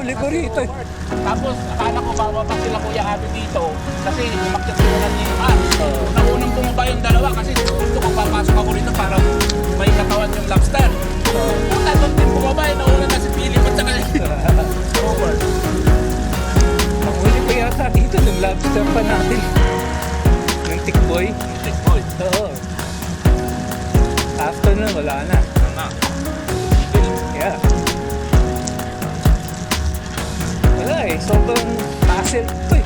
huli ko rito eh. Tapos, akala ko bababa sila Kuya Abi dito kasi umakyat sila ng Neymar. Naunang bumaba yung dalawa kasi gusto ko papasok ako rito para may katawan yung lobster. Puta, doon din bumaba yung nauna na si Philip at saka Robert. Ang huli ko yata dito, ng lobster pa natin. Ng tikboy. Tikboy. Oo. After nun, wala na. Yeah. Wala eh, sobrang hassle to eh.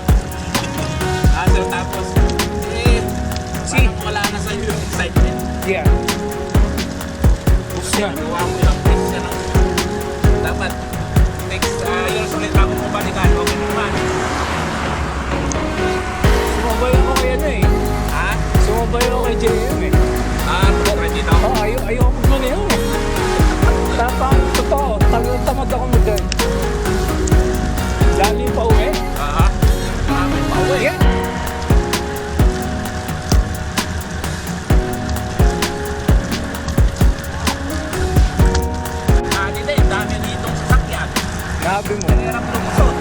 Hassle tapos, parang wala na sa'yo yung excitement. Yeah. Kasi nagawa mo yung test na dapat next year ulit ako mabalikan, okay naman. Sumabay ako kay ano eh. Ha? Sumabay ako kay JM eh. Ready na ako? Oo, ayoko man yun eh. Tapang, totoo, tamad ako mo dyan. Lalo yung pauwi? Marami pa uwi. Yeah. Kanina eh, dami ditong sasakyan. Sabi mo, Hirap lumusot.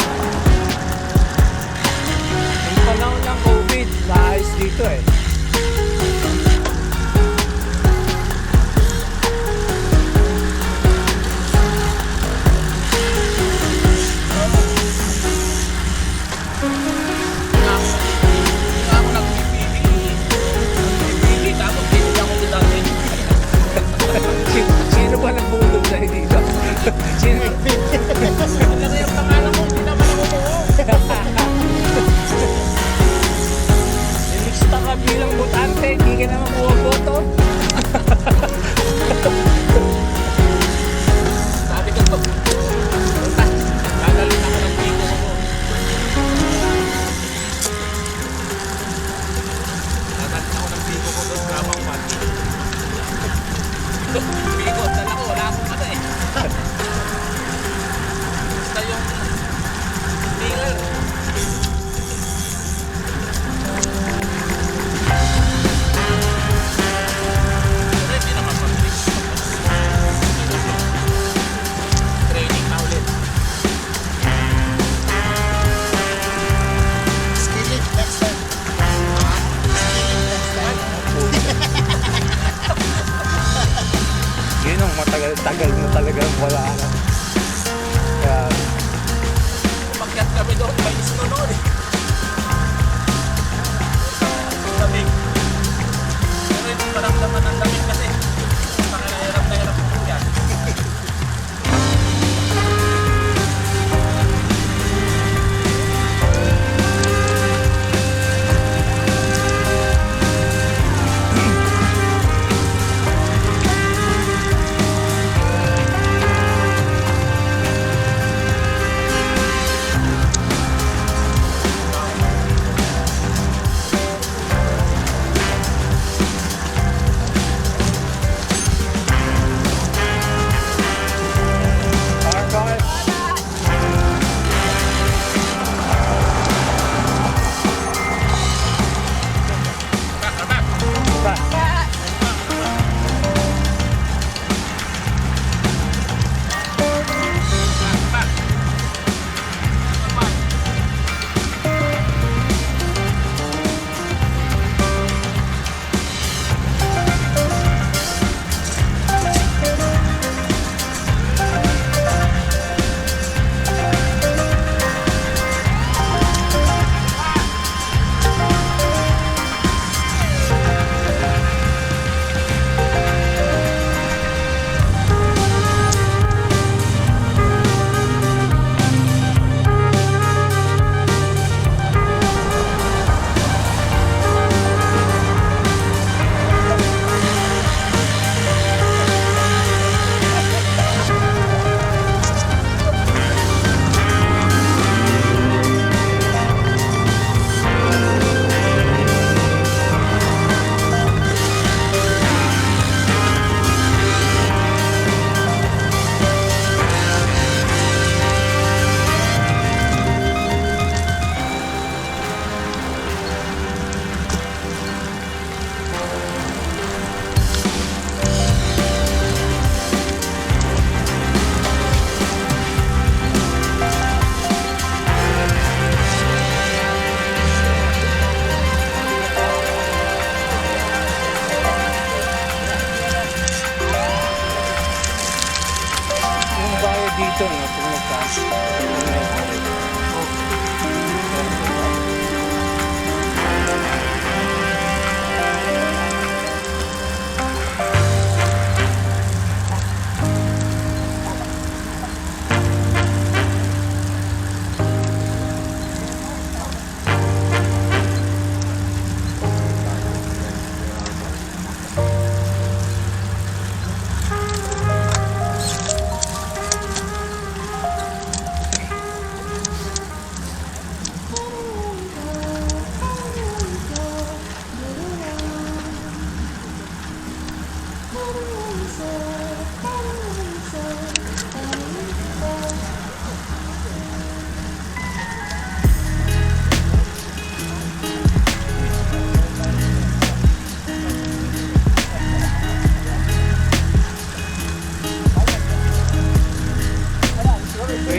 yung panahon ng COVID, naayos dito eh. Ako nagpipili. Tapos hindi ako didali. Sino ba nagbulog sa'yo dito? Sino? Wala na yung pangalan ko, hindi naman ako buo. Nilista ka bilang botante, hindi ka naman buwaboto. Sabi ko to. Gagaling ako ng bigo ko. Gagaling ako ng bigo ko doon sa Amang Mat. Bigo, dala ko, wala akong ano eh. Basta yung dealer. Ready naman pag-trip. Training na ulit. Skilling next time. Skilling next time. Yun ang matagal-tagal mo talaga wala na. Kaya, Umakyat kami doon, may isno noon eh. Lamig. Pero yung maramdaman ng lamig kasi. Nakahirap na hirap ko yan.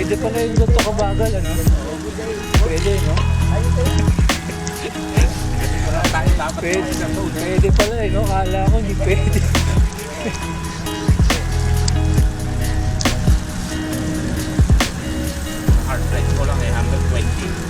Pwede pala yung ganito kabagal, ano? Pwede, no? Wala tayo dapat Pwede, sa to. pwede pala, eh, no? Kala ko hindi pwede. Hard rate ko lang eh, 120.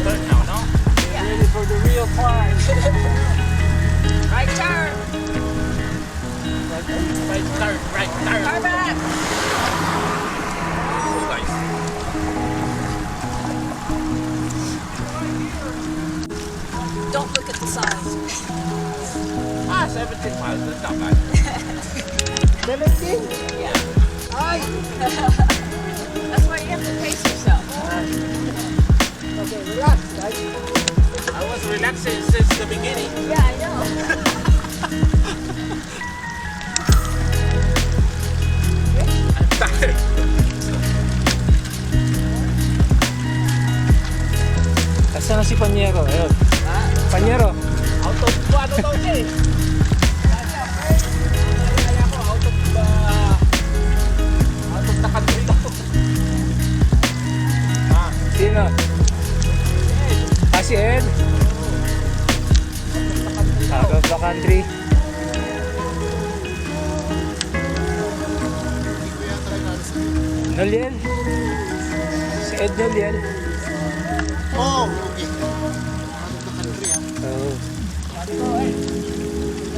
Third now, no? Ready for the real climb. Right turn. Right turn, right turn. Turn back. Oh, guys. Don't look at the sign. 17 miles, that's not bad. 17? Yeah. Ay! That's why you have to pace yourself. Okay, relax, guys. I was relaxing since the beginning. Yeah, I know. I'm tired. Asa na si Panyero? Ayun. Panyero. Out of, ano daw siya eh? Kaya ko, out of the country daw. Sino? Ah, si Ed? Out of the country. Noliel? Si Ed Noliel? Oh, okay. Out of the country, ah. Oh.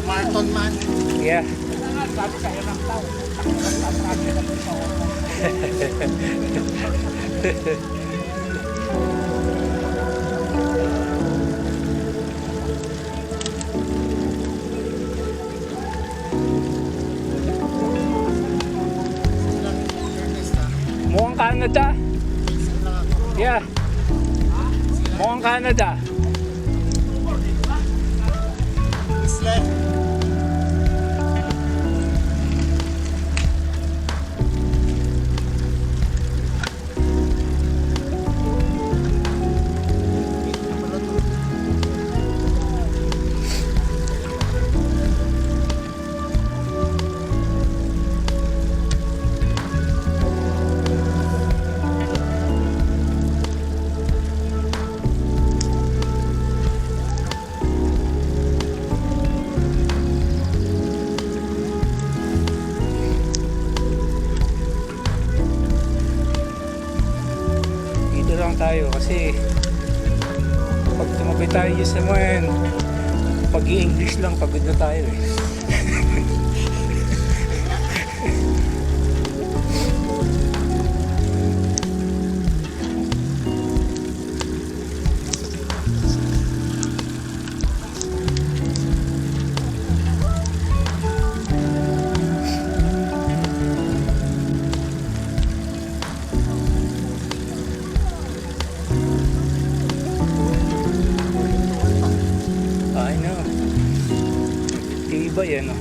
Marathon man. Yeah. Sabi sa hirap daw. Mukhang Canada. Yeah. Mukhang Canada. Sled. Dito lang tayo kasi pag tumabay tayo sa mga pag i-English lang pagod na tayo eh. I know. Tibay ano.